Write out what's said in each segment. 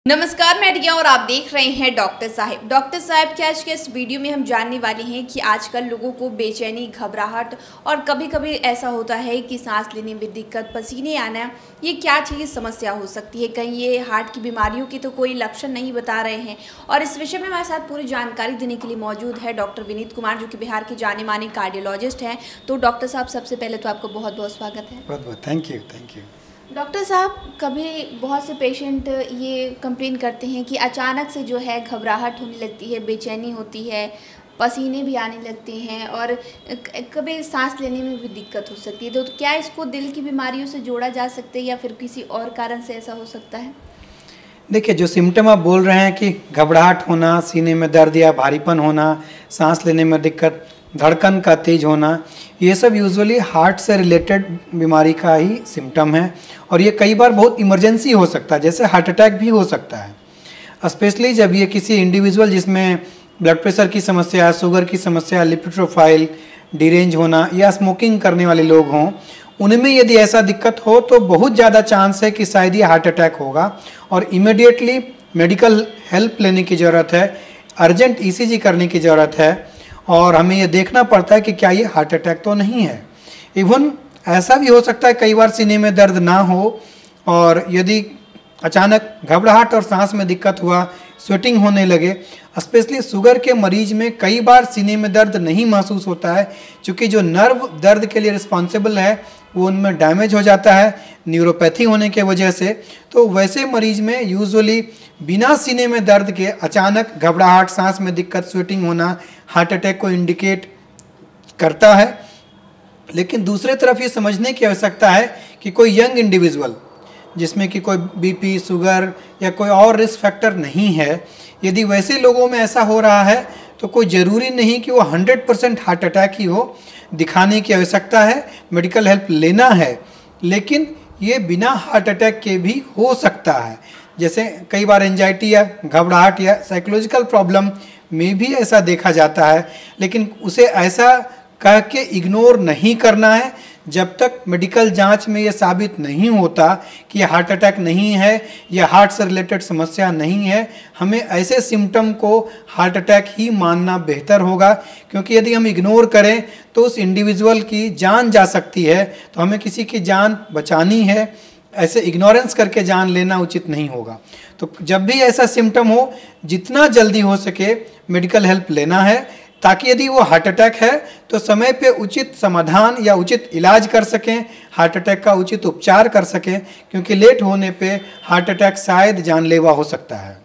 नमस्कार, मैं रिया और आप देख रहे हैं डॉक्टर साहब। डॉक्टर साहब के आज के इस वीडियो में हम जानने वाले हैं कि आजकल लोगों को बेचैनी, घबराहट और कभी कभी ऐसा होता है कि सांस लेने में दिक्कत, पसीने आना, ये क्या चीज़ समस्या हो सकती है। कहीं ये हार्ट की बीमारियों की तो कोई लक्षण नहीं बता रहे हैं। और इस विषय में हमारे साथ पूरी जानकारी देने के लिए मौजूद है डॉक्टर विनीत कुमार, जो कि बिहार के जाने माने कार्डियोलॉजिस्ट हैं। तो डॉक्टर साहब, सबसे पहले तो आपको बहुत बहुत स्वागत है। बहुत बहुत थैंक यू। डॉक्टर साहब, कभी बहुत से पेशेंट ये कंप्लेन करते हैं कि अचानक से जो है घबराहट होने लगती है, बेचैनी होती है, पसीने भी आने लगते हैं और कभी सांस लेने में भी दिक्कत हो सकती है। तो क्या इसको दिल की बीमारियों से जोड़ा जा सकता है या फिर किसी और कारण से ऐसा हो सकता है? देखिए, जो सिम्टम आप बोल रहे हैं कि घबराहट होना, सीने में दर्द या भारीपन होना, सांस लेने में दिक्कत, धड़कन का तेज होना, ये सब यूजुअली हार्ट से रिलेटेड बीमारी का ही सिम्टम है। और ये कई बार बहुत इमरजेंसी हो सकता है, जैसे हार्ट अटैक भी हो सकता है। स्पेशली जब ये किसी इंडिविजुअल जिसमें ब्लड प्रेशर की समस्या, शुगर की समस्या, लिपिड प्रोफाइल डिरेंज होना या स्मोकिंग करने वाले लोग हों, उनमें यदि ऐसा दिक्कत हो तो बहुत ज़्यादा चांस है कि शायद ये हार्ट अटैक होगा और इमीडिएटली मेडिकल हेल्प लेने की ज़रूरत है, अर्जेंट ईसीजी करने की ज़रूरत है और हमें ये देखना पड़ता है कि क्या ये हार्ट अटैक तो नहीं है। इवन ऐसा भी हो सकता है कई बार सीने में दर्द ना हो और यदि अचानक घबराहट और सांस में दिक्कत हुआ, स्वेटिंग होने लगे, स्पेशली शुगर के मरीज में कई बार सीने में दर्द नहीं महसूस होता है, क्योंकि जो नर्व दर्द के लिए रिस्पॉन्सिबल है वो उनमें डैमेज हो जाता है न्यूरोपैथी होने के वजह से। तो वैसे मरीज में यूजुअली बिना सीने में दर्द के अचानक घबराहट, सांस में दिक्कत, स्वेटिंग होना हार्ट अटैक को इंडिकेट करता है। लेकिन दूसरे तरफ ये समझने की आवश्यकता है कि कोई यंग इंडिविजुअल जिसमें कि कोई बीपी, शुगर या कोई और रिस्क फैक्टर नहीं है, यदि वैसे लोगों में ऐसा हो रहा है तो कोई ज़रूरी नहीं कि वो 100% हार्ट अटैक ही हो। दिखाने की आवश्यकता है, मेडिकल हेल्प लेना है, लेकिन ये बिना हार्ट अटैक के भी हो सकता है। जैसे कई बार एंजाइटी या घबराहट या साइकोलॉजिकल प्रॉब्लम में भी ऐसा देखा जाता है, लेकिन उसे ऐसा कह के इग्नोर नहीं करना है जब तक मेडिकल जांच में ये साबित नहीं होता कि हार्ट अटैक नहीं है या हार्ट से रिलेटेड समस्या नहीं है। हमें ऐसे सिम्टम को हार्ट अटैक ही मानना बेहतर होगा, क्योंकि यदि हम इग्नोर करें तो उस इंडिविजुअल की जान जा सकती है। तो हमें किसी की जान बचानी है, ऐसे इग्नोरेंस करके जान लेना उचित नहीं होगा। तो जब भी ऐसा सिम्टम हो, जितना जल्दी हो सके मेडिकल हेल्प लेना है, ताकि यदि वो हार्ट अटैक है तो समय पे उचित समाधान या उचित इलाज कर सकें, हार्ट अटैक का उचित उपचार कर सकें, क्योंकि लेट होने पे हार्ट अटैक शायद जानलेवा हो सकता है।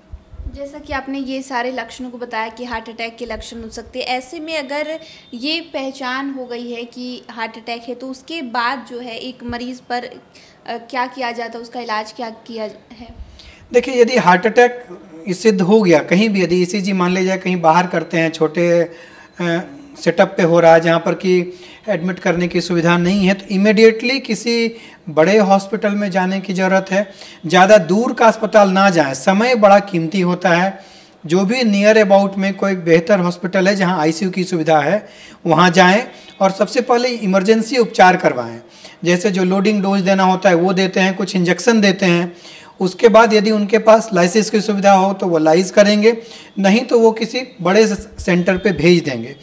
जैसा कि आपने ये सारे लक्षणों को बताया कि हार्ट अटैक के लक्षण हो सकते हैं, ऐसे में अगर ये पहचान हो गई है कि हार्ट अटैक है तो उसके बाद जो है एक मरीज़ पर क्या किया जाता है, उसका इलाज क्या किया है? देखिए, यदि हार्ट अटैक सिद्ध हो गया, कहीं भी यदि ईसीजी मान लीजिए कहीं बाहर करते हैं, छोटे सेटअप पे हो रहा है जहाँ पर कि एडमिट करने की सुविधा नहीं है, तो इमीडिएटली किसी बड़े हॉस्पिटल में जाने की ज़रूरत है। ज़्यादा दूर का अस्पताल ना जाएं, समय बड़ा कीमती होता है। जो भी नियर अबाउट में कोई बेहतर हॉस्पिटल है जहाँ आईसीयू की सुविधा है, वहाँ जाएं और सबसे पहले इमरजेंसी उपचार करवाएं। जैसे जो लोडिंग डोज देना होता है वो देते हैं, कुछ इंजेक्शन देते हैं। उसके बाद यदि उनके पास लाइसिस की सुविधा हो तो वो लाइस करेंगे, नहीं तो वो किसी बड़े सेंटर पे भेज देंगे।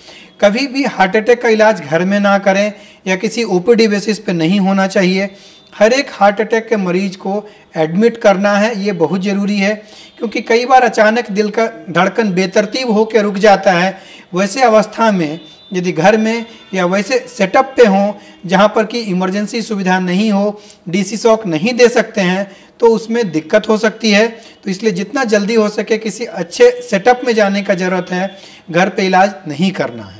कभी भी हार्ट अटैक का इलाज घर में ना करें या किसी ओपीडी बेसिस पे नहीं होना चाहिए। हर एक हार्ट अटैक के मरीज को एडमिट करना है, ये बहुत ज़रूरी है, क्योंकि कई बार अचानक दिल का धड़कन बेतरतीब होकर रुक जाता है। वैसे अवस्था में यदि घर में या वैसे सेटअप पे हों जहाँ पर कि इमरजेंसी सुविधा नहीं हो, डीसी शॉक नहीं दे सकते हैं, तो उसमें दिक्कत हो सकती है। तो इसलिए जितना जल्दी हो सके किसी अच्छे सेटअप में जाने का ज़रूरत है, घर पे इलाज नहीं करना है।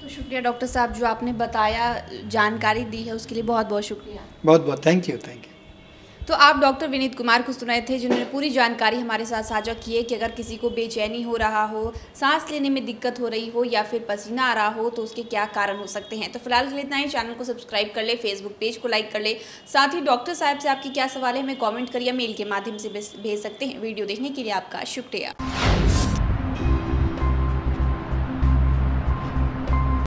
तो शुक्रिया डॉक्टर साहब, जो आपने बताया, जानकारी दी है, उसके लिए बहुत बहुत शुक्रिया। बहुत बहुत थैंक यू। तो आप डॉक्टर विनीत कुमार को सुनाए थे, जिन्होंने पूरी जानकारी हमारे साथ साझा की है कि अगर किसी को बेचैनी हो रहा हो, सांस लेने में दिक्कत हो रही हो या फिर पसीना आ रहा हो तो उसके क्या कारण हो सकते हैं। तो फिलहाल के लिए इतना ही। चैनल को सब्सक्राइब कर ले, फेसबुक पेज को लाइक कर ले। साथ ही डॉक्टर साहब से आपके क्या सवाल है हमें कॉमेंट करिए, मेल के माध्यम से भेज सकते हैं। वीडियो देखने के लिए आपका शुक्रिया।